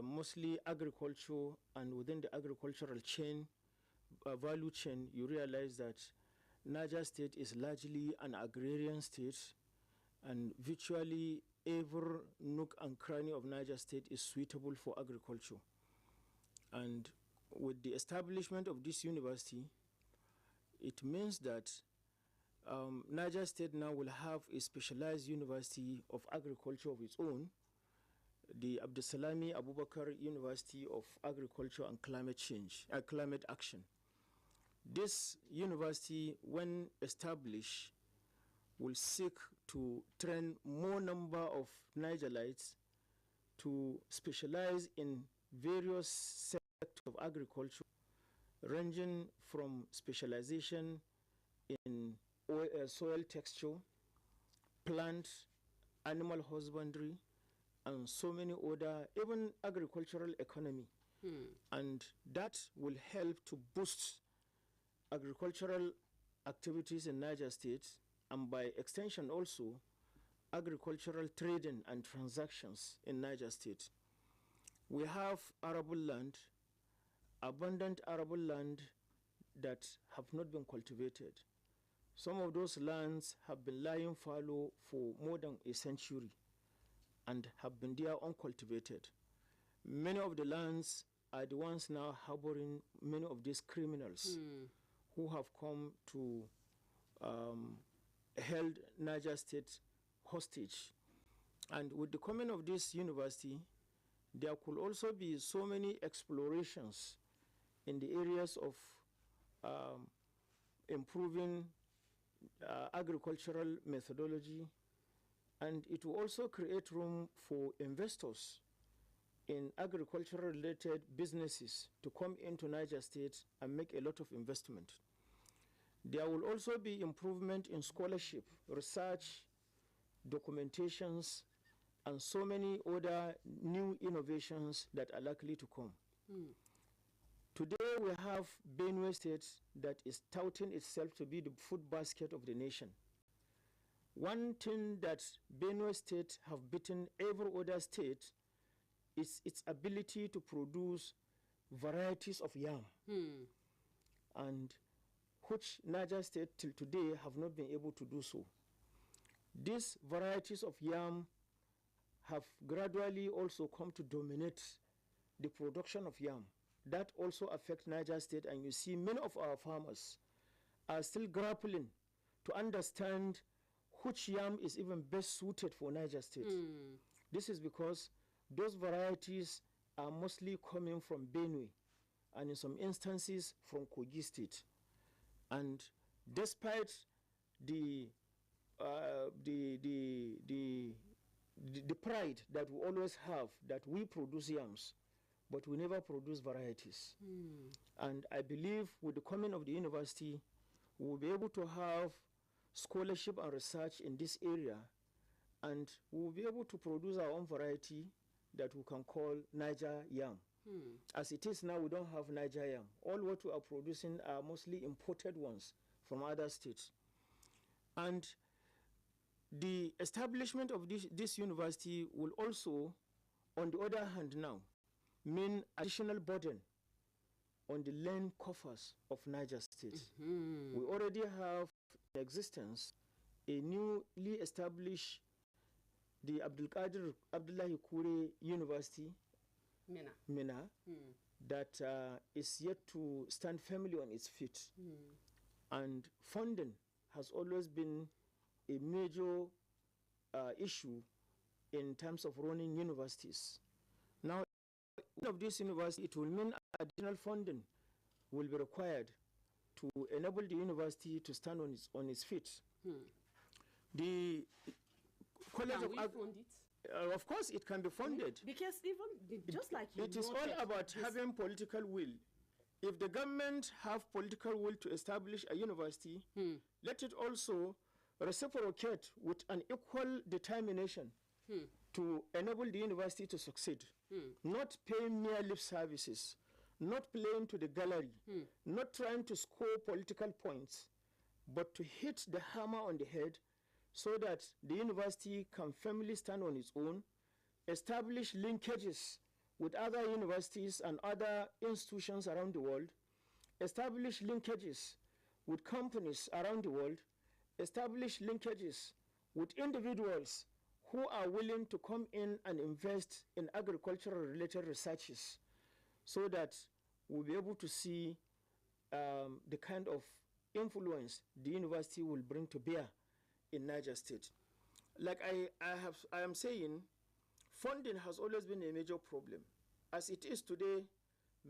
mostly agriculture, and within the agricultural chain, value chain, you realize that Niger State is largely an agrarian state, and virtually every nook and cranny of Niger State is suitable for agriculture. And with the establishment of this university, it means that Niger State now will have a specialized university of agriculture of its own, the Abdusalami Abubakar University of Agriculture and Climate Change, Climate Action. This university, when established, will seek to train more number of Nigerites to specialize in various sectors of agriculture, ranging from specialization in soil texture, plant, animal husbandry, and so many other, even agricultural economy. And that will help to boost agricultural activities in Niger State, and by extension also agricultural trading and transactions in Niger State. We have arable land, abundant arable land that have not been cultivated. Some of those lands have been lying fallow for more than a century and have been there uncultivated. Many of the lands are the ones now harboring many of these criminals who have come to held Niger State hostage. And with the coming of this university, there could also be so many explorations in the areas of improving agricultural methodology, and it will also create room for investors in agricultural related businesses to come into Niger State and make a lot of investment. There will also be improvement in scholarship, research, documentations, and so many other new innovations that are likely to come. Today we have Benue State that is touting itself to be the food basket of the nation. One thing that Benue State have beaten every other state is its ability to produce varieties of yam, and which Niger State till today have not been able to do so. These varieties of yam have gradually also come to dominate the production of yam. That also affects Niger State, and you see many of our farmers are still grappling to understand which yam is even best suited for Niger State. This is because those varieties are mostly coming from Benue, and in some instances from Kogi State. And despite the pride that we always have that we produce yams, but we never produce varieties. And I believe with the coming of the university, we will be able to have scholarship and research in this area, and we will be able to produce our own variety that we can call Niger yam. As it is now, we don't have Niger yam. All what we are producing are mostly imported ones from other states. And the establishment of this university will also, on the other hand now, mean additional burden on the land coffers of Niger State. We already have in existence a newly established the Abdullahi Kure University, Mina, that is yet to stand firmly on its feet. And funding has always been a major issue in terms of running universities. Now, of this university, it will mean additional funding will be required to enable the university to stand on its feet. The College Can of we fund it? Of course, it can be funded. Because even just like you It is all about having political will. If the government have political will to establish a university, let it also reciprocate with an equal determination to enable the university to succeed. Not paying mere lip services, not playing to the gallery, not trying to score political points, but to hit the hammer on the head so that the university can firmly stand on its own, establish linkages with other universities and other institutions around the world, establish linkages with companies around the world, establish linkages with individuals who are willing to come in and invest in agricultural related researches, so that we'll be able to see the kind of influence the university will bring to bear in Niger State. Like I am saying, funding has always been a major problem. As it is today,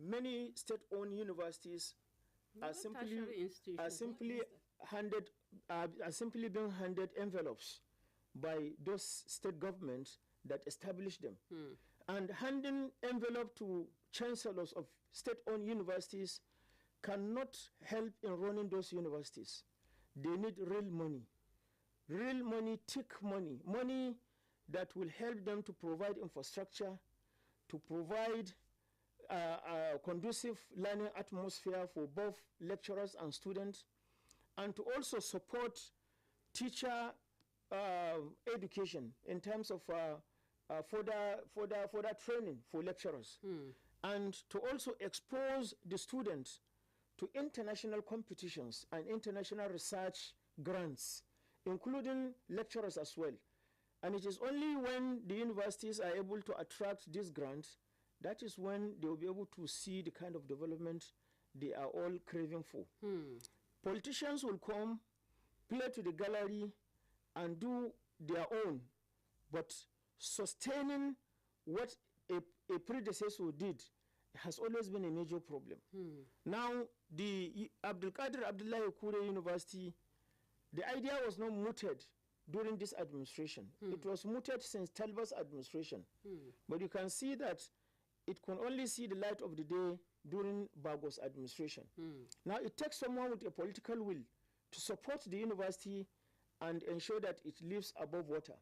many state-owned universities are simply being handed envelopes by those state governments that established them. And handing envelope to chancellors of state-owned universities cannot help in running those universities. They need real money, thick money, money that will help them to provide infrastructure, to provide a conducive learning atmosphere for both lecturers and students, and to also support teacher education in terms of further training for lecturers, and to also expose the students to international competitions and international research grants, including lecturers as well. And it is only when the universities are able to attract these grants, that is when they will be able to see the kind of development they are all craving for. Politicians will come, play to the gallery, and do their own, but sustaining what a predecessor did has always been a major problem. Now, the Abdulkadir Abdullahi Kure University, the idea was not mooted during this administration. It was mooted since Talba's administration. But you can see that it can only see the light of the day during Bago's administration. Now, it takes someone with a political will to support the university and ensure that it lives above water.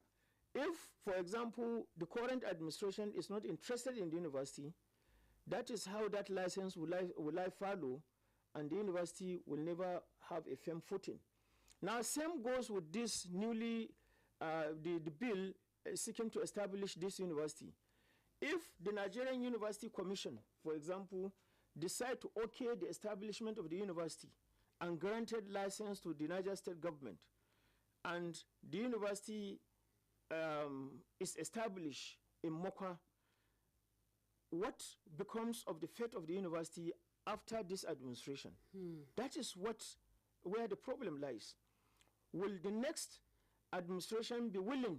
If, for example, the current administration is not interested in the university, that is how that license will I follow, and the university will never have a firm footing. Now, same goes with this newly, the bill seeking to establish this university. If the Nigerian University Commission, for example, decide to okay the establishment of the university and granted license to the Niger State government, and the university is established in Mokwa, what becomes of the fate of the university after this administration? That is where the problem lies. Will the next administration be willing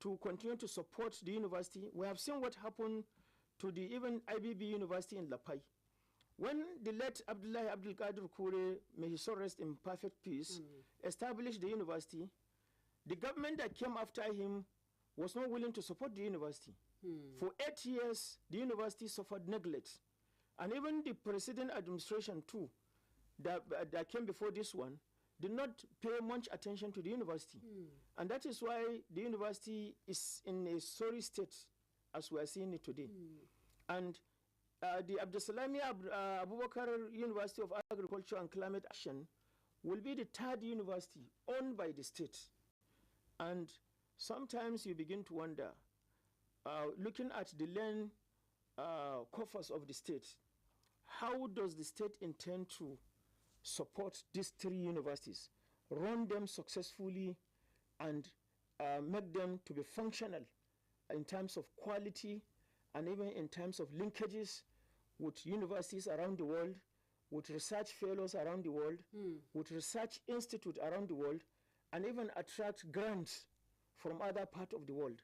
to continue to support the university? We have seen what happened to the even IBB University in Lapai. When the late Abdullahi Abdulkadir Kure, may his soul rest in perfect peace, established the university, the government that came after him was not willing to support the university. For 8 years, the university suffered neglect. And even the preceding administration too, that came before this one, did not pay much attention to the university. And that is why the university is in a sorry state as we are seeing it today. And the Abdusalami Abubakar University of Agriculture and Climate Action will be the third university owned by the state. And sometimes you begin to wonder, looking at the land coffers of the state, how does the state intend to support these three universities, run them successfully, and make them to be functional in terms of quality and even in terms of linkages with universities around the world, with research fellows around the world, with research institutes around the world, and even attract grants from other parts of the world?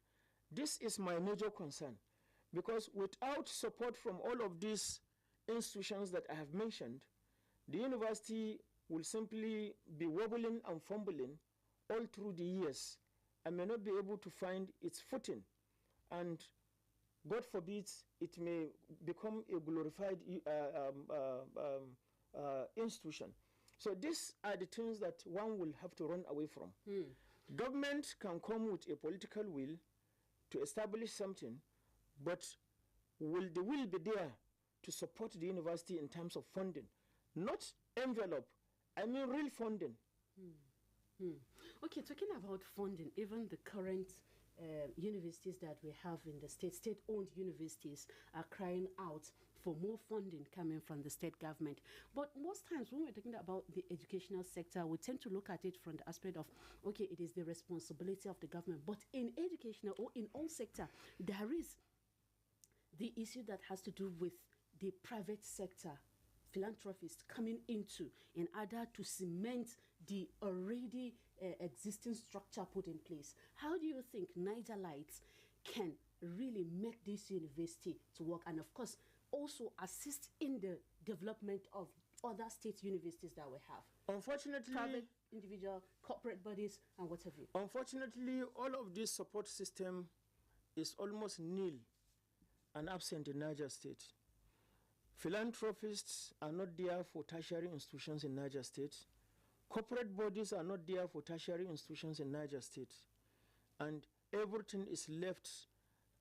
This is my major concern, because without support from all of these institutions that I have mentioned, the university will simply be wobbling and fumbling all through the years and may not be able to find its footing. And God forbid, it may become a glorified institution. So these are the things that one will have to run away from. Government can come with a political will to establish something, but will the will be there to support the university in terms of funding? Not envelope, I mean real funding. Okay, talking about funding, even the current universities that we have in the state-owned universities are crying out for more funding coming from the state government. But most times when we're talking about the educational sector, we tend to look at it from the aspect of, okay, it is the responsibility of the government. But in educational or in all sector, there is the issue that has to do with the private sector philanthropists coming into in order to cement the already existing structure put in place. How do you think Niger Lights can really make this university to work, and of course also assist in the development of other state universities that we have? Unfortunately, private, individual, corporate bodies, and what have you. Unfortunately, all of this support system is almost nil and absent in Niger State. Philanthropists are not there for tertiary institutions in Niger State. Corporate bodies are not there for tertiary institutions in Niger State. And everything is left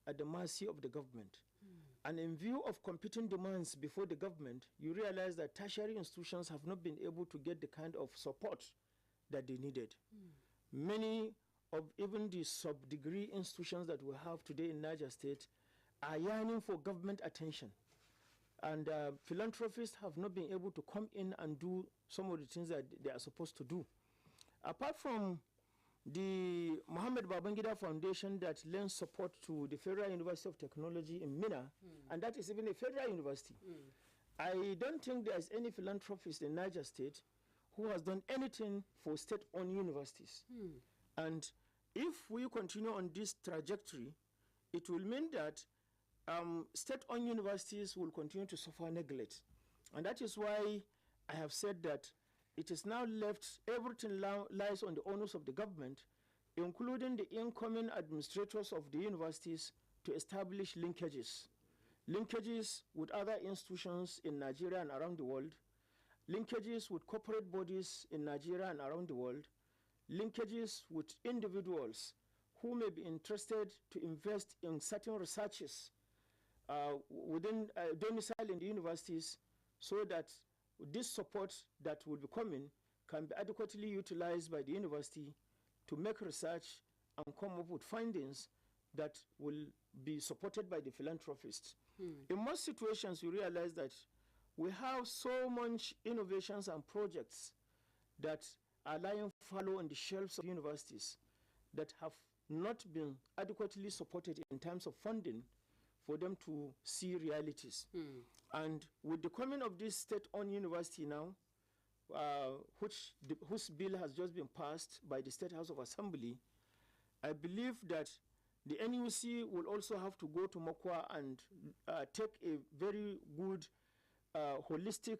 at the mercy of the government. And in view of competing demands before the government, you realize that tertiary institutions have not been able to get the kind of support that they needed. Many of even the sub-degree institutions that we have today in Niger State are yearning for government attention. And philanthropists have not been able to come in and do some of the things that they are supposed to do. Apart from the Mohammed Babangida Foundation that lends support to the Federal University of Technology in Minna, and that is even a federal university. I don't think there's any philanthropist in Niger State who has done anything for state-owned universities. And if we continue on this trajectory, it will mean that state-owned universities will continue to suffer neglect. And that is why I have said that it is now left, everything lies on the onus of the government, including the incoming administrators of the universities, to establish linkages. Linkages with other institutions in Nigeria and around the world, linkages with corporate bodies in Nigeria and around the world, linkages with individuals who may be interested to invest in certain researches within domicile in the universities, so that this support that will be coming can be adequately utilized by the university to make research and come up with findings that will be supported by the philanthropists. In most situations, you realize that we have so much innovations and projects that are lying fallow on the shelves of universities that have not been adequately supported in terms of funding for them to see realities. And with the coming of this state-owned university now, whose bill has just been passed by the State House of Assembly, I believe that the NUC will also have to go to Mokwa and take a very good holistic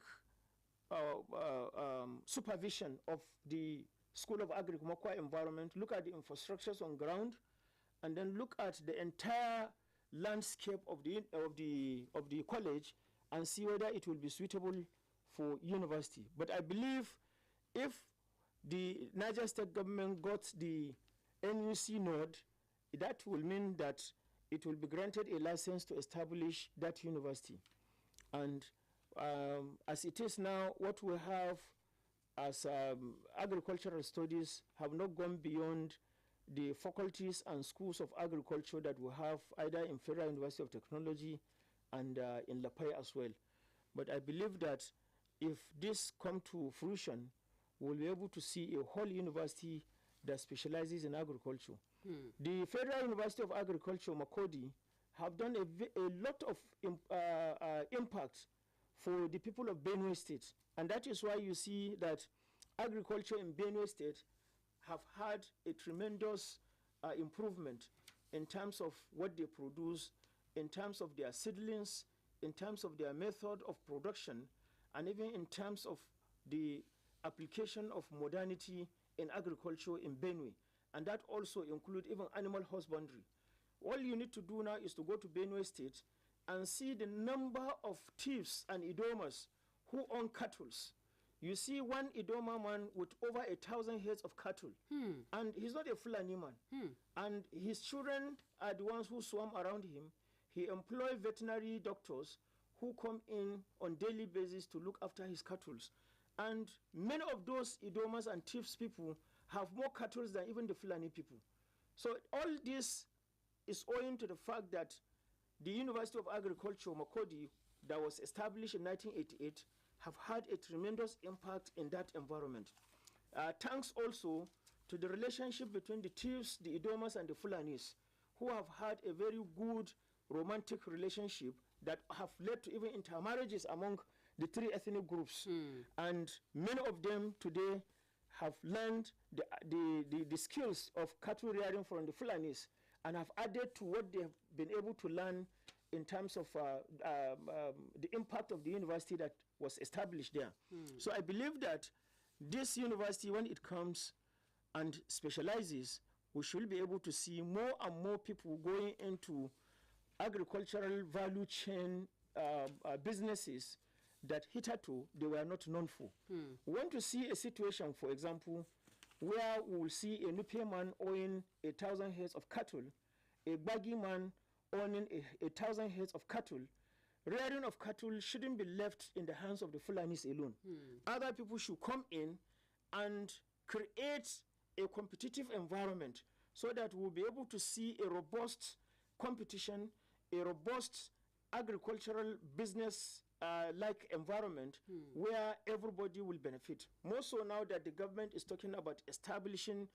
supervision of the School of Agri-Mokwa environment, look at the infrastructures on ground, and then look at the entire landscape of the college and see whether it will be suitable for university. But I believe if the Niger State government got the NUC node, that will mean that it will be granted a license to establish that university. And as it is now, what we have as agricultural studies have not gone beyond the faculties and schools of agriculture that we have either in Federal University of Technology and in La Paix as well. But I believe that if this come to fruition, we'll be able to see a whole university that specializes in agriculture. The Federal University of Agriculture, Makodi, have done a lot of impact for the people of Benue State. And that is why you see that agriculture in Benue State have had a tremendous improvement in terms of what they produce, in terms of their seedlings, in terms of their method of production, and even in terms of the application of modernity in agriculture in Benue. And that also includes even animal husbandry. All you need to do now is to go to Benue State and see the number of thieves and idomas who own cattle. You see one Idoma man with over 1,000 heads of cattle, and he's not a Fulani man. And his children are the ones who swarm around him. He employs veterinary doctors who come in on daily basis to look after his cattle. And many of those Idomas and thieves people have more cattle than even the Fulani people. So all this is owing to the fact that the University of Agriculture, Makodi, that was established in 1988, have had a tremendous impact in that environment. Thanks also to the relationship between the Chiefs, the Idomas, and the Fulanis, who have had a very good romantic relationship that have led to even intermarriages among the three ethnic groups. And many of them today have learned the skills of cattle rearing from the Fulanis and have added to what they have been able to learn in terms of the impact of the university that was established there. So I believe that this university, when it comes and specializes, we should be able to see more and more people going into agricultural value chain businesses that hitherto they were not known for. We want to see a situation, for example, where we will see a Nupe man owning 1,000 heads of cattle, a Baggy man owning 1,000 heads of cattle. Rearing of cattle shouldn't be left in the hands of the Fulanis alone. Other people should come in and create a competitive environment so that we'll be able to see a robust competition, a robust agricultural business like environment where everybody will benefit. More so now that the government is talking about establishing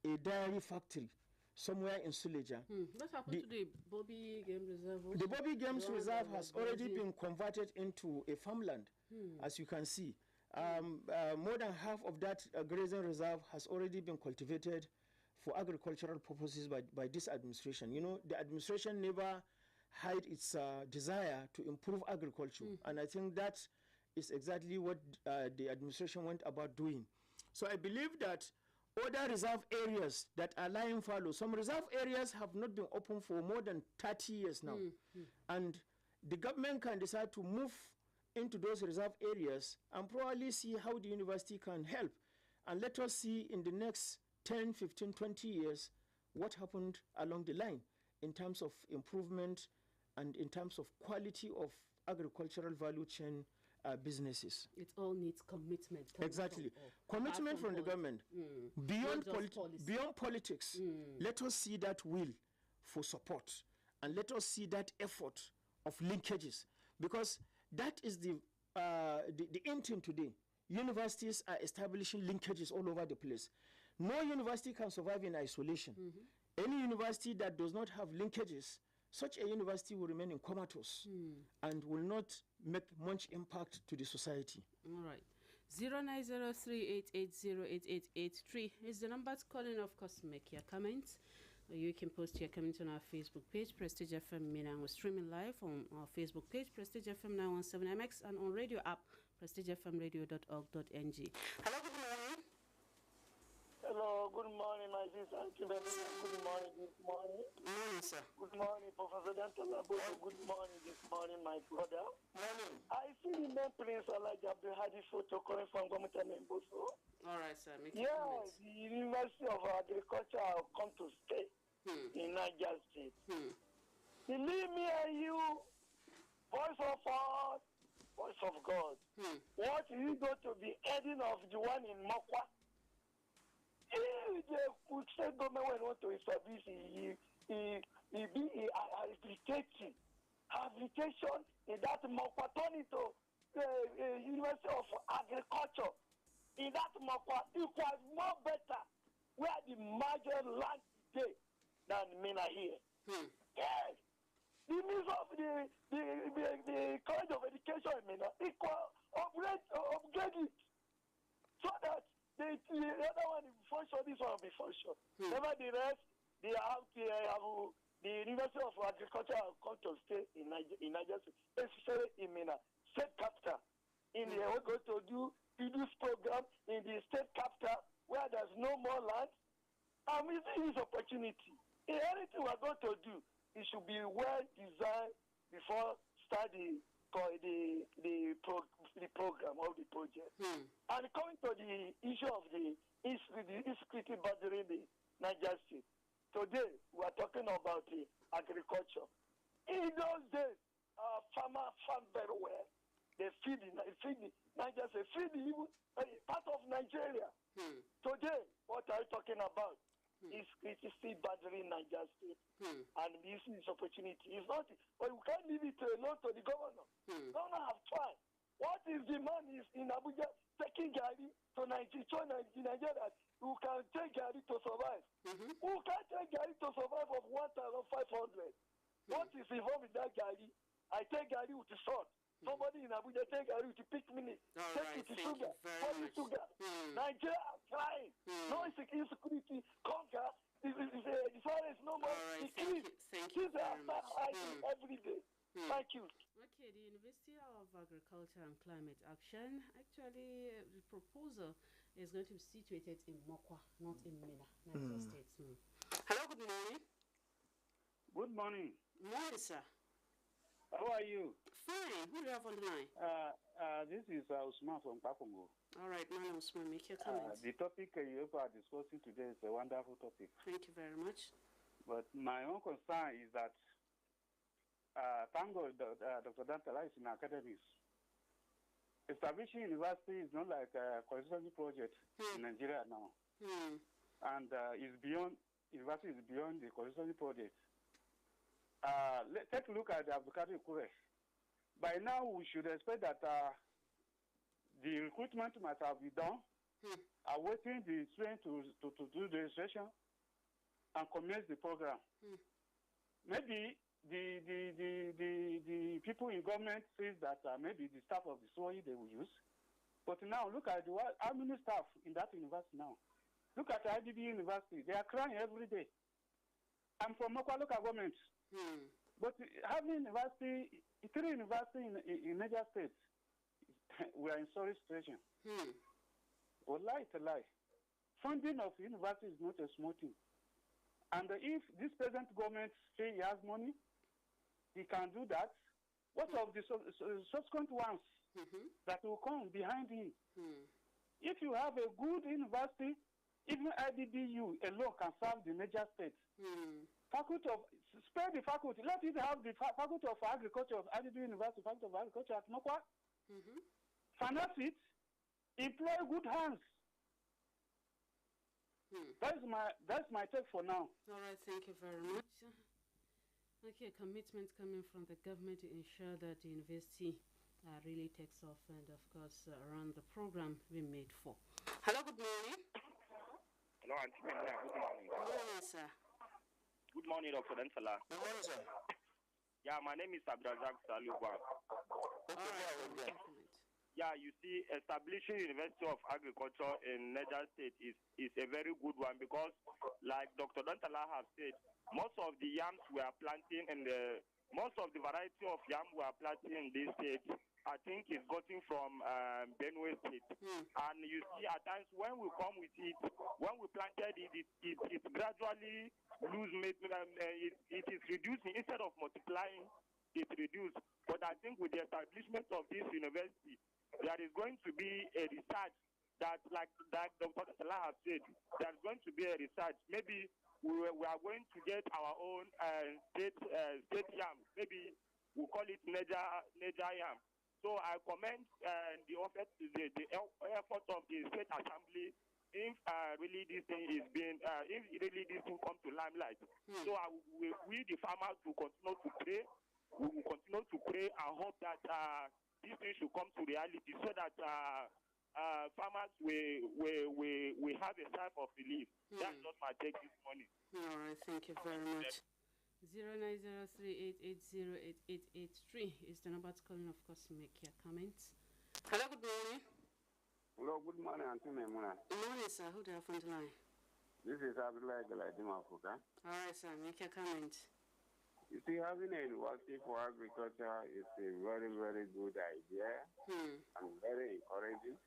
a dairy factory somewhere in Suleja. What happened to the Bobby Game Reserve? The Bobby Games Reserve has already been converted into a farmland, as you can see. More than half of that grazing reserve has already been cultivated for agricultural purposes by this administration. You know, the administration never hide its desire to improve agriculture, and I think that is exactly what the administration went about doing. So I believe that other reserve areas that are lying fallow, some reserve areas have not been open for more than 30 years now, and the government can decide to move into those reserve areas and probably see how the university can help. And let us see in the next 10, 15, 20 years what happened along the line in terms of improvement and in terms of quality of agricultural value chain businesses. It all needs commitment. Exactly. Commitment from the government. Beyond politics, let us see that will for support, and let us see that effort of linkages, because that is the intent today. Universities are establishing linkages all over the place. No university can survive in isolation. Any university that does not have linkages, such a university will remain in comatose and will not make much impact to the society. All right. 0903880888 is the number to call in, of course, to make your comments. You can post your comments on our Facebook page, Prestige FM Mina. We're streaming live on our Facebook page, Prestigefm91.7mx, and on radio app, prestigefmradio.org.ng. Hello, good morning. Hello, good morning, my sister. Good morning, this morning. Morning, sir. Good morning, Professor Dantalabo. Good morning, this morning, my brother. Morning. I see the name Prince Elijah Abdulhadi photo coming from Gomita Memboso. All right, sir. Make the University of Agriculture have come to stay in Niger State. Believe me and you, voice of God, voice of God. What is he going to be heading of the one in Mokwa? If the state government want to establish he be habilitation in that Mokwa, turn into University of Agriculture. In that Mokwa, it was more better where the major land today than Mina here. Yes. The means of the College of Education in Mina equal upgrade it so that the other one will function, this one will be function. Nevertheless, they have the University of Agriculture have come to stay in Niger State, especially in Mina, state capital. In the we're going to do this program in the state capital where there's no more land. I'm using this opportunity. In anything we're going to do, it should be well designed before starting the program or the project. And coming to the issue of the insecurity bothering the Niger State, today we are talking about the agriculture. In those days, farmers farm very well. They feed Niger State, feed even part of Nigeria. Today, what are you talking about? is still bothering Niger State and using this opportunity. It's not, but we can't leave it alone to the governor. Governor have tried. What is the man is in Abuja taking Gary to Nigeria that who can take Gary to survive? Who can take Gary to survive of 1,500? What is involved in that Gary? I take Gary with the sword. Somebody in Abuja take Gary with the pick minute. Take with the sugar. What is sugar? Nigeria are crying. No insecurity. Conquer. The forest no more. The kids. Kids are hiding every day. Thank you. Okay, the University of Agriculture and Climate Action, actually, the proposal is going to be situated in Mokwa, not in Mina, Niger State. Hello, good morning. Good morning. Morning, sir. How are you? Fine. Who do you have on the line? This is Usman from Kakongo. All right, man, Usman, make your comments. The topic you are discussing today is a wonderful topic. Thank you very much. But my own concern is that thank God Dr. Dantala is in academics. Establishing university is not like a constituency project in Nigeria now. And university is beyond the constituency project. Let's take a look at the Abdulkadir Kure. By now, we should expect that the recruitment must have been done, awaiting the students to do the registration and commence the program. Maybe the people in government says that maybe the staff of the SOE they will use. But now, look at how many staff in that university now. Look at IDB University. They are crying every day. I'm from Mokwa local government. But having three universities in Niger State, we are in sorry situation. Well, lie to lie. Funding of university is not a small thing. And if this present government say he has money, he can do that. What of the subsequent ones that will come behind him? If you have a good university, even IDBU alone can serve the Niger State. Spare the faculty. Let it have the faculty of agriculture of IDB University, faculty of agriculture at Mokwa. Finance it. Employ good hands. That's my take for now. All right, thank you very much. Okay, commitment coming from the government to ensure that the university really takes off and, of course, run the program we made for. Hello, good morning. Hello, Auntie Mimuna. Good morning. Good morning, sir. Good morning, Dr. Densala. Good morning, sir. Yeah, my name is Abdrazak Salubwa. Okay. Yeah, you see, establishing University of Agriculture in Niger State is a very good one because, like Dr. Dantala have said, most of the yams we are planting and most of the variety of yam we are planting in this state, I think is gotten from Benue State. And you see, at times when we come with it, when we planted it, it gradually it is reducing instead of multiplying. It reduced. But I think with the establishment of this university, there is going to be a research that, like Dr. Salah has said, there's going to be a research. Maybe we are going to get our own state yam. Maybe we'll call it Niger yam. So I commend the effort of the State Assembly if really this thing is being, if really this thing comes to limelight. So we the farmers will continue to pray. We will continue to pray and hope that this thing should come to reality so that farmers will have a type of relief. That's just my take this morning. All right, thank you very much. 0903880888 is the number to call in, of course, to make your comments. Hello, good morning. Hello, good morning, Auntie Mimuna. Good morning, sir. Who do you have on the line? This is Abdullah Galadima Fuka. All right, sir. Make your comment. You see, having a university for agriculture is a very, very good idea and very encouraging.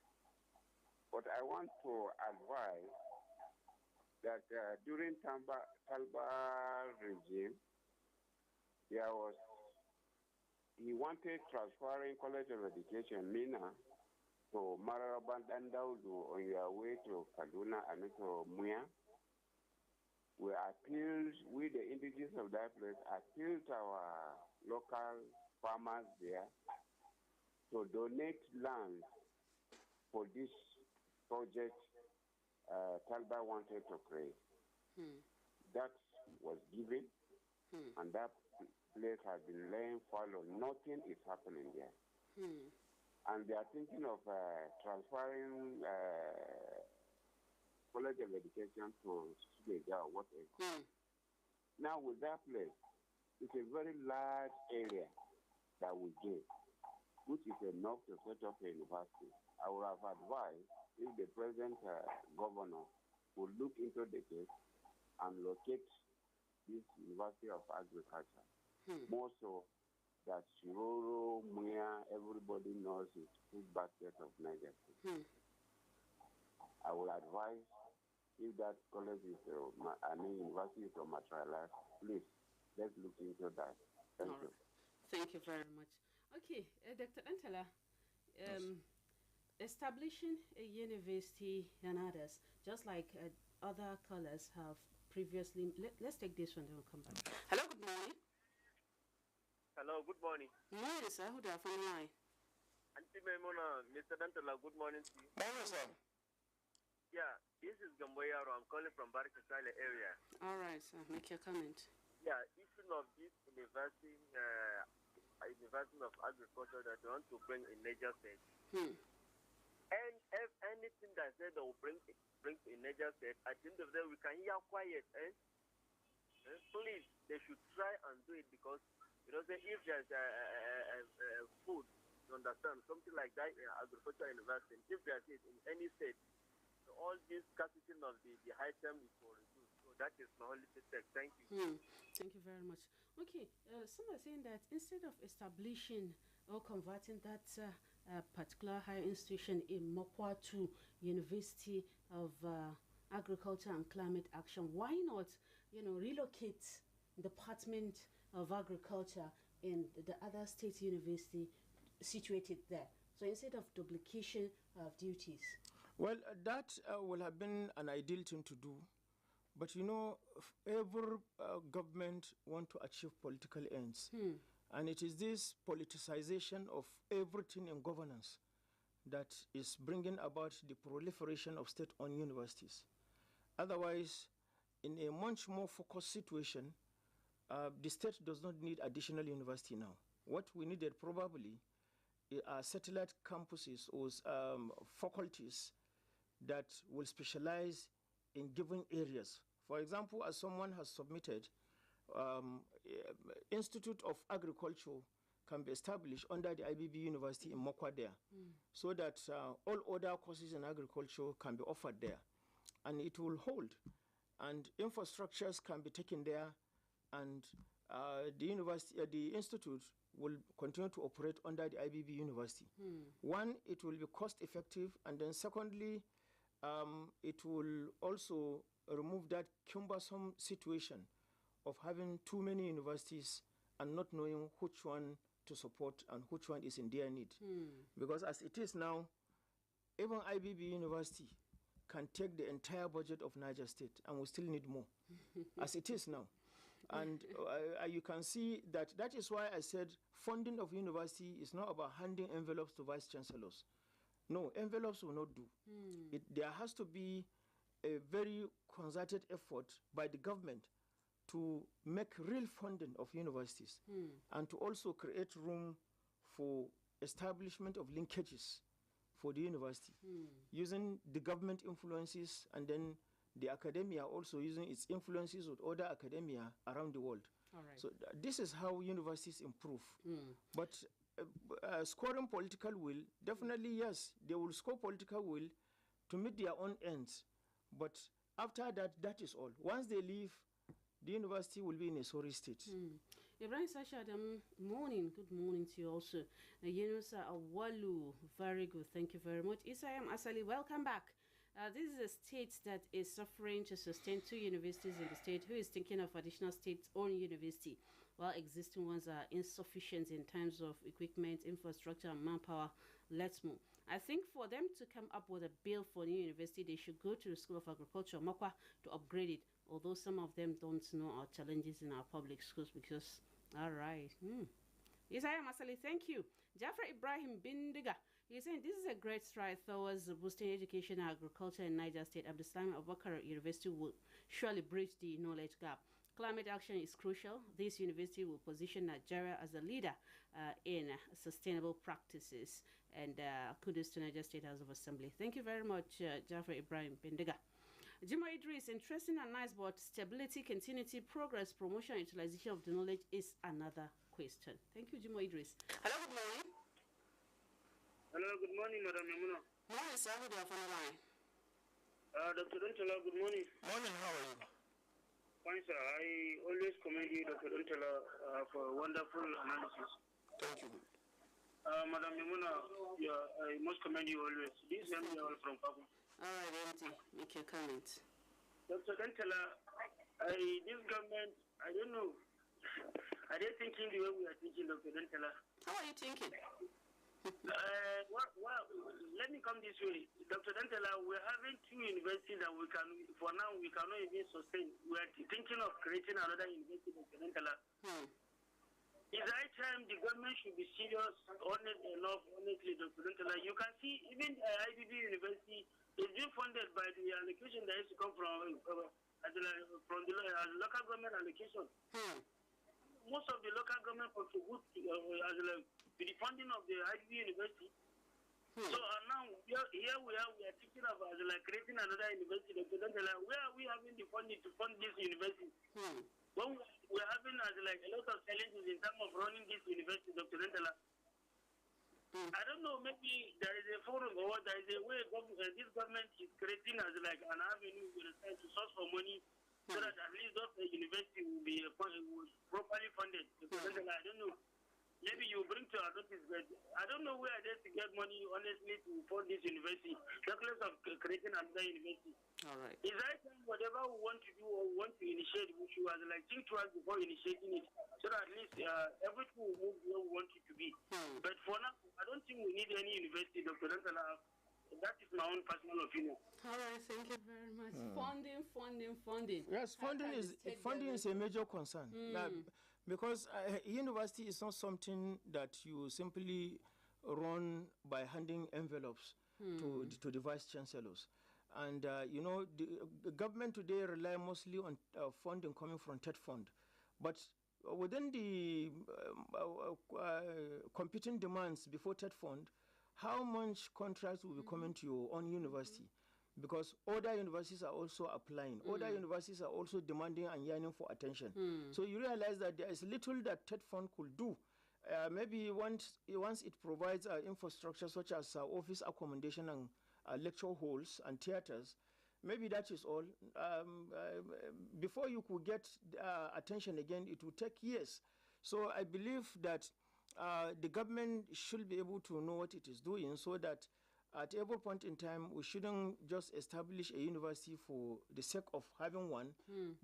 But I want to advise that during Talba regime, he wanted transferring College of Education, Mina, to Mararaban Dandaudu on your way to Kaduna and to Muya. We the indigenous of that place, appealed to our local farmers there to donate land for this project Talba wanted to create. That was given, and that place has been laying fallow. Nothing is happening there. And they are thinking of transferring College of Education to Suleja or whatever. Now, with that place, it's a very large area that we give, which is enough to set up a university. I would have advised if the present governor would look into the case and locate this University of Agriculture. More so that Shiroro, Muya, everybody knows is food basket of Niger State. I would advise if that college is, university is materialized, please, let's look into that. Thank you. Thank you very much. Okay, Dr. Antala, establishing a university and others, just like other callers have previously. Let's take this one, then we'll come back. Hello, good morning. Hello, good morning. Morning, sir. Who do I have on the line? Auntie Memona, Mr. Dantala, good morning to you. Morning, sir. Yeah, this is Gamboyaro. I'm calling from Barikasale area. All right, sir. Make your comment. Yeah, issue of this university, University of Agriculture that they want to bring in Niger State. And if anything that said they will bring in Niger State, at the end of the day, we can hear quiet. Please, they should try and do it because, if there's food, you understand, something like that in Agriculture University, if there's it in any state, all this scarcity of the item is for reduce. So that is my only mistake. Thank you. Thank you very much. Okay, some are saying that instead of establishing or converting that particular higher institution in Mokwa to University of Agriculture and Climate Action, why not, relocate Department of Agriculture in the other state university situated there? So instead of duplication of duties. Well, that will have been an ideal thing to do. But every government want to achieve political ends. And it is this politicization of everything in governance that is bringing about the proliferation of state-owned universities. Otherwise, in a much more focused situation, the state does not need additional university now. What we needed probably are satellite campuses or faculties that will specialize in given areas. For example, as someone has submitted, Institute of Agriculture can be established under the IBB University in Mokwa there, so that all other courses in agriculture can be offered there, and it will hold, and infrastructures can be taken there, and the institute will continue to operate under the IBB University. One, it will be cost effective, and then secondly, it will also remove that cumbersome situation of having too many universities and not knowing which one to support and which one is in their need. Because as it is now, even IBB University can take the entire budget of Niger State and we still need more, as it is now. And you can see that is why I said funding of university is not about handing envelopes to vice chancellors. No, envelopes will not do. There has to be a very concerted effort by the government to make real funding of universities and to also create room for establishment of linkages for the university, using the government influences and then the academia also using its influences with other academia around the world. So this is how universities improve. But scoring political will, definitely yes, they will score political will to meet their own ends. But after that, that is all. Once they leave, the university will be in a sorry state. Ibrahim Sashadam, morning. Good morning to you also. Yenusa Awalu, very good. Thank you very much. Isayam Asali, welcome back. This is a state that is suffering to sustain 2 universities in the state, who is thinking of additional state-owned university, while existing ones are insufficient in terms of equipment, infrastructure, and manpower. Let's move. I think for them to come up with a bill for a new university, they should go to the School of Agriculture, Mokwa, to upgrade it, although some of them don't know our challenges in our public schools because, all right. Isaiah Masali, thank you. Jafar Ibrahim Bindiga, he's saying this is a great stride towards boosting education and agriculture in Niger State. Abdulsalam Abubakar University will surely bridge the knowledge gap. Climate action is crucial. This university will position Nigeria as a leader in sustainable practices. And kudos to Niger State House of Assembly. Thank you very much, Jafar Ibrahim Bindiga. Jimo Idris, interesting and nice, but stability, continuity, progress, promotion, utilization of the knowledge is another question. Thank you, Jimo Idris. Hello, good morning. Hello, good morning, Madam Yamuna. Morning, sir. Who do you have on the line? Dr. Dontala, good morning. Morning, how are you? Fine, sir. I always commend you, Dr. Dontala, for wonderful analysis. Thank you. Madam Yamuna, I must commend you always. This is all from Papa. All right, MT, make your comment. Dr. Dontala, this government, I don't know. Are they thinking the way we are thinking, Dr. Dontala? How are you thinking? Let me come this way. Dr. Dantala, we're having two universities that for now, we cannot even sustain. We are thinking of creating another university, Dr. Dantala. It's high time the government should be serious, honestly, Dr. Dantala. You can see, even IBB University is being funded by the allocation that used to come from the local government allocation. Most of the local government contribute to the funding of the IBB University. So now we are thinking of creating another university. Where are we having the funding to fund this university? When we're having a lot of challenges in terms of running this university, Dr. Dentala. I don't know, maybe there is a forum or there is a way this government is creating an avenue to source for money so that at least that university will be properly funded. Dr. Dentala, I don't know. Maybe you bring to our notice, but I don't know where there's to get money, honestly, to fund this university, regardless of creating another university. All right. It's right time, whatever we want to do or we want to initiate, we should think twice before initiating it, so that at least everything will move where we want it to be. But for now, I don't think we need any university, Dr. Dantala. That is my own personal opinion. All right, thank you very much. Funding. Yes, funding is a major concern. Because university is not something that you simply run by handing envelopes to the vice chancellors. And, the government today rely mostly on funding coming from TED Fund. But within the competing demands before TED Fund, how much contracts will be coming to your own university? Because other universities are also applying. Other universities are also demanding and yearning for attention. So you realize that there is little that TED Fund could do. Maybe once it provides infrastructure such as office accommodation and lecture halls and theaters, maybe that is all. Before you could get attention again, it will take years. So I believe that the government should be able to know what it is doing, so that at every point in time, we shouldn't just establish a university for the sake of having one,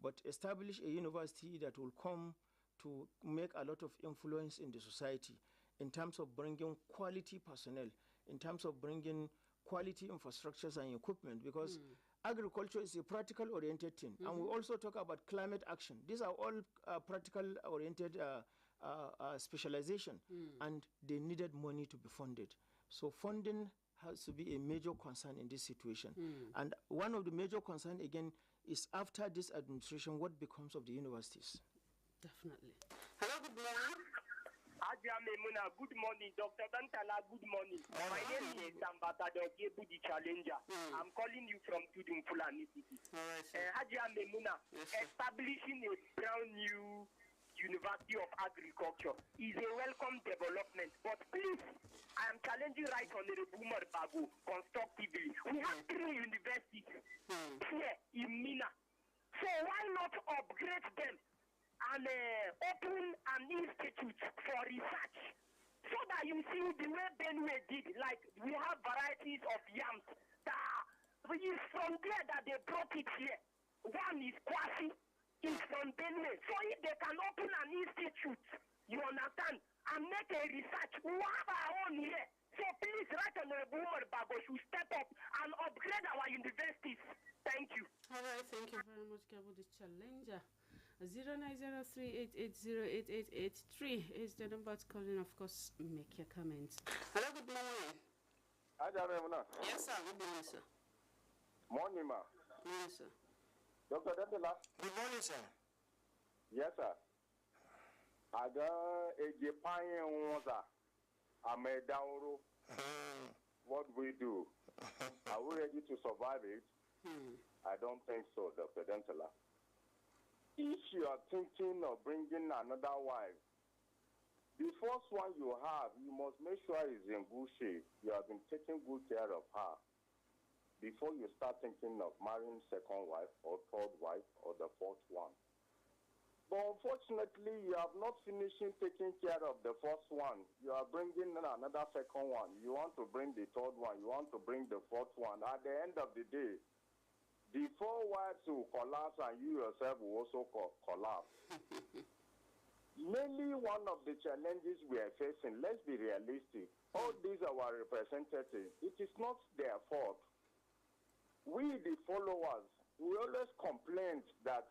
but establish a university that will come to make a lot of influence in the society in terms of bringing quality personnel, in terms of bringing quality infrastructures and equipment, because agriculture is a practical-oriented thing. And we also talk about climate action. These are all practical-oriented specialization, and they needed money to be funded. So funding has to be a major concern in this situation. And one of the major concerns, again, is after this administration, what becomes of the universities? Definitely. Hello, good morning. Ajia Memuna, good morning. Dr. Dantala, good morning. My name is Ambassador Gebu, the Challenger. I'm calling you from Tudun Fulani City. Ajia Memuna, establishing a brand new University of Agriculture is a welcome development. But please, I am challenging Right Honorable Umar Bago constructively. We have 3 universities here in Mina. So why not upgrade them and open an institute for research, so that you see the way Benue did, like we have varieties of yams that is from there that they brought it here. One is Kwasi, is from Benue. So if they can open an institute, you understand, and make a research, we have our own here. So please, Right Honorable Umar Bago should step up and upgrade our universities. Thank you. All right, thank you very much, Gabo, the Challenger. 0903880883 is the number to call in. Of course, make your comments. Hello, good morning. Yes, sir. Good morning, sir. Morning, ma. Morning, sir. Dr. Debela. Good morning, sir. Yes, sir. Aga Ejipanye Waza. Amedauro. What we do? Are we ready to survive it? I don't think so, Dr. Dentala. If you are thinking of bringing another wife, the first one you have, you must make sure is in good shape. You have been taking good care of her before you start thinking of marrying second wife or third wife or the fourth one. But unfortunately, you have not finished taking care of the first one. You are bringing in another second one. You want to bring the third one. You want to bring the fourth one. At the end of the day, the four wives will collapse and you yourself will also collapse. Mainly one of the challenges we are facing, let's be realistic, all these are our representatives. It is not their fault. We, the followers, we always complain that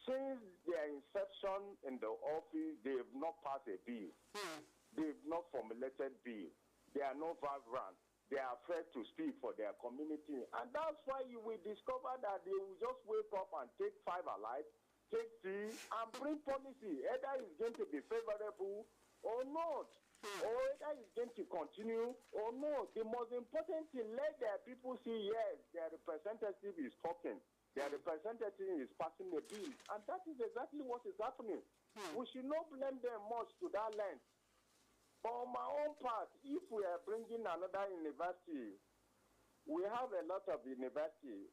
since their inception in the office, they have not passed a bill. They have not formulated bill. They are not vibrant. They are afraid to speak for their community. And that's why you will discover that they will just wake up and take 5 alive, take 3, and bring policy. Either it's going to be favorable or not. Or either it's going to continue or not. The most important thing, let their people see, yes, their representative is talking. Their representative is passing a bill. And that is exactly what is happening. We should not blame them much to that length. But on my own part, if we are bringing another university, we have a lot of universities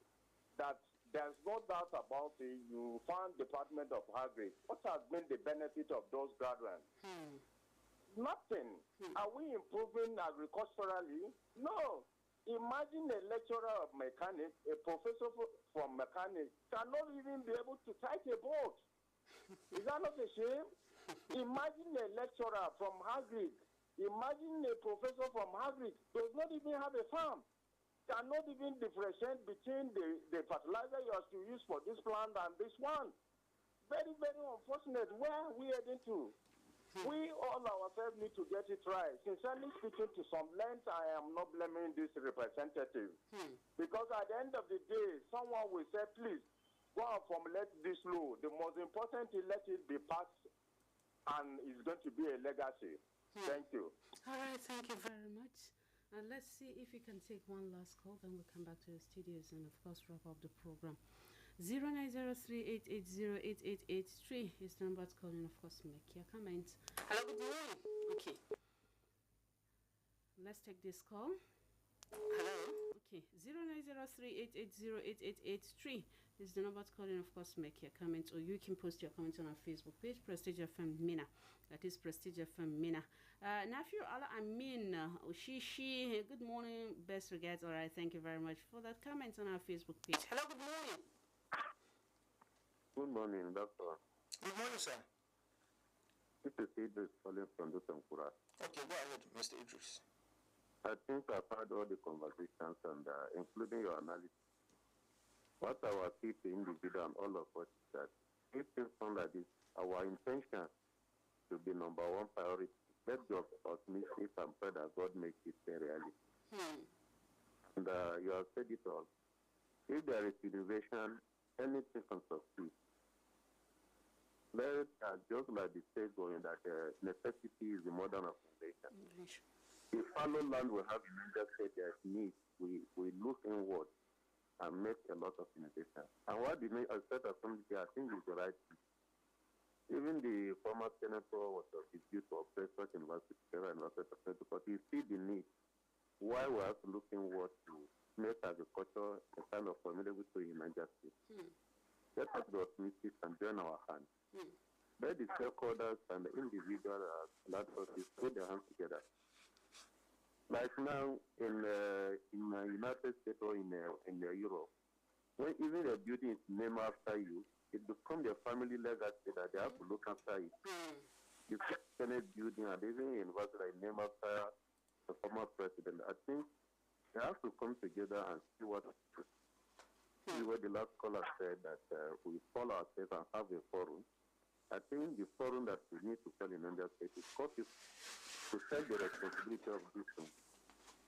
that there's no doubt about it. You found Department of Agri. What has been the benefit of those graduates? Nothing. Are we improving agriculturally? No. Imagine a lecturer of mechanics, a professor from mechanics, cannot even be able to type a boat. Is that not a shame? Imagine a lecturer from Agric. Imagine a professor from Agric does not even have a farm. Cannot even differentiate between the fertilizer you have to use for this plant and this one. Very, very unfortunate. Where are we heading to? We all ourselves need to get it right. Sincerely speaking, to some length, I am not blaming this representative. Because at the end of the day, someone will say, please, go and formulate this law. The most important is let it be passed and it's going to be a legacy. Thank you. All right, thank you very much. And let's see if we can take one last call, then we'll come back to the studios and, of course, wrap up the program. 0903880888 is the number to call in, of course, make your comments. Hello, good morning. Okay. Let's take this call. Hello. Okay. 0903880888 is the number to call in, of course, make your comments, or you can post your comments on our Facebook page, Prestige FM Mina. That is Prestige FM Mina. Nephew Ala Amin, Oshishi, good morning, best regards. All right, thank you very much for that comment on our Facebook page. Hello, good morning. Good morning, Doctor. Good morning, sir. This is Idris calling from Dutankura. Okay, go ahead, Mr. Idris. I think I've heard all the conversations and including your analysis. What our people, individual, and all of us is that if things come like this, our intention should be number one priority. Let's just miss it and pray that God makes it a reality. And you have said it all. If there is innovation, anything can succeed. Let's just like the state going that necessity is the mother of foundation. The fallow land we have in India state there's need. We look inward and make a lot of innovation. And what the state assembly, I think, is the right thing. Even the former senator was accused of such university because he see the need. Why we have to look inward to make agriculture a kind of formidable to in Niger State. Let us be optimistic and join our hands. Let the stakeholders and the individual land sources put their hands together. Like now in the United States or in Europe, when even a building is named after you, it becomes their family legacy that they have to look after it. You can a building and even a university like named after the former president. I think they have to come together and see what to do. is what the last caller said, that we call ourselves and have a forum. I think the forum that we need to tell in India State is to take the responsibility of this thing.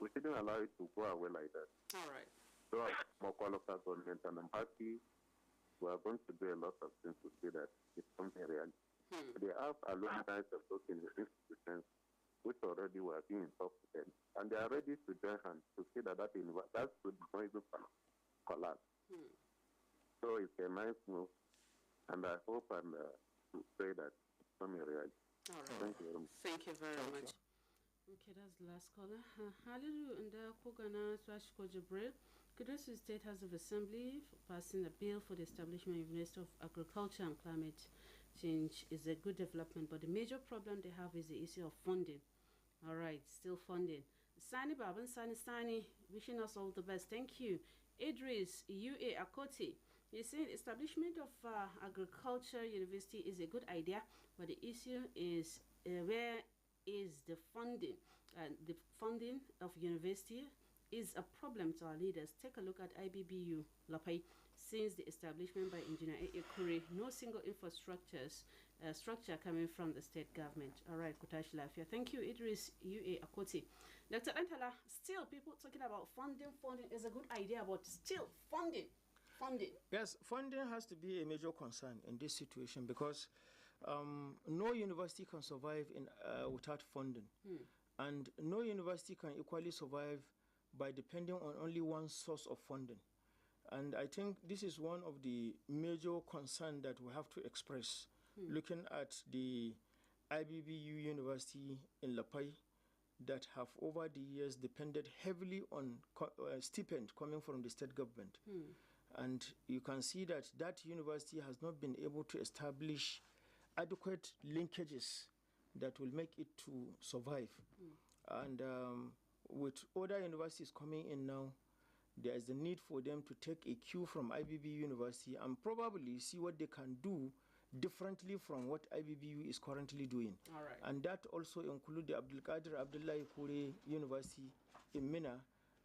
We shouldn't allow it to go away like that. All right. So, Mokwa local government, and I'm happy we are going to do a lot of things to see that it's something real. They have alumni of those institutions which already were being talked to them, and they are ready to join hands to see that that should not even collapse. So it's a nice move, and I hope and pray that it's coming real. All right. Thank you very much. Thank you very much. Okay, that's the last caller. Hallelujah. And Kogana Swashko Jibril. Kudosu State House of Assembly passing a bill for the establishment of Ministry of Agriculture and Climate Change is a good development, but the major problem they have is the issue of funding. All right, still funding. Sani Baban, Sani, wishing us all the best. Thank you. Idris, UA Akoti. You see, establishment of Agriculture University is a good idea, but the issue is where is the funding? The funding of university is a problem to our leaders. Take a look at IBBU Lapai. Since the establishment by Engineer A. Kure, no single structure coming from the state government. All right, Kutash Lafia. Thank you, Idris UA Akoti. Dr. Antala, still people talking about funding. Funding is a good idea, but still funding. Yes, funding has to be a major concern in this situation because no university can survive without funding. And no university can equally survive by depending on only one source of funding. And I think this is one of the major concerns that we have to express, looking at the IBBU University in Lapai that have over the years depended heavily on stipend coming from the state government. And you can see that that university has not been able to establish adequate linkages that will make it to survive. And with other universities coming in now, there is the need for them to take a cue from IBBU University and probably see what they can do differently from what IBBU is currently doing. All right. And that also includes the Abdulkadir Abdullahi Kure University in Mina.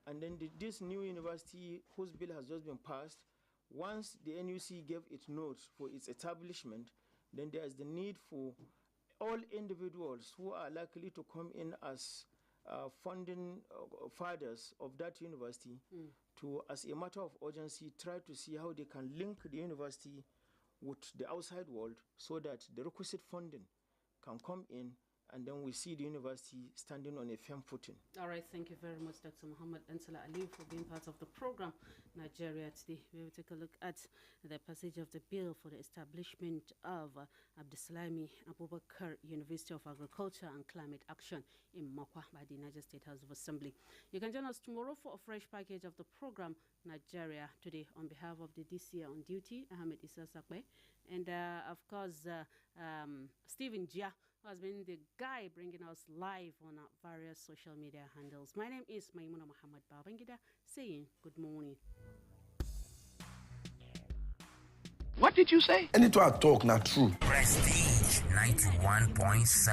And then this new university whose bill has just been passed, once the NUC gave its notes for its establishment, then there is the need for all individuals who are likely to come in as funding fathers of that university to, as a matter of urgency, try to see how they can link the university with the outside world so that the requisite funding can come in, and then we see the university standing on a firm footing. All right, thank you very much, Dr. Muhammad Ansala Ali, for being part of the program Nigeria Today. We will take a look at the passage of the bill for the establishment of Abdusalami Abubakar University of Agriculture and Climate Action in Mokwa by the United States House of Assembly. You can join us tomorrow for a fresh package of the program Nigeria Today. On behalf of the DC on duty, Ahmed Issa Sakwe, and of course Stephen Jia, who has been the guy bringing us live on our various social media handles. My name is Maimuna Muhammad Babangida, saying good morning. What did you say? Anytime I talk, not true. Prestige 91.7.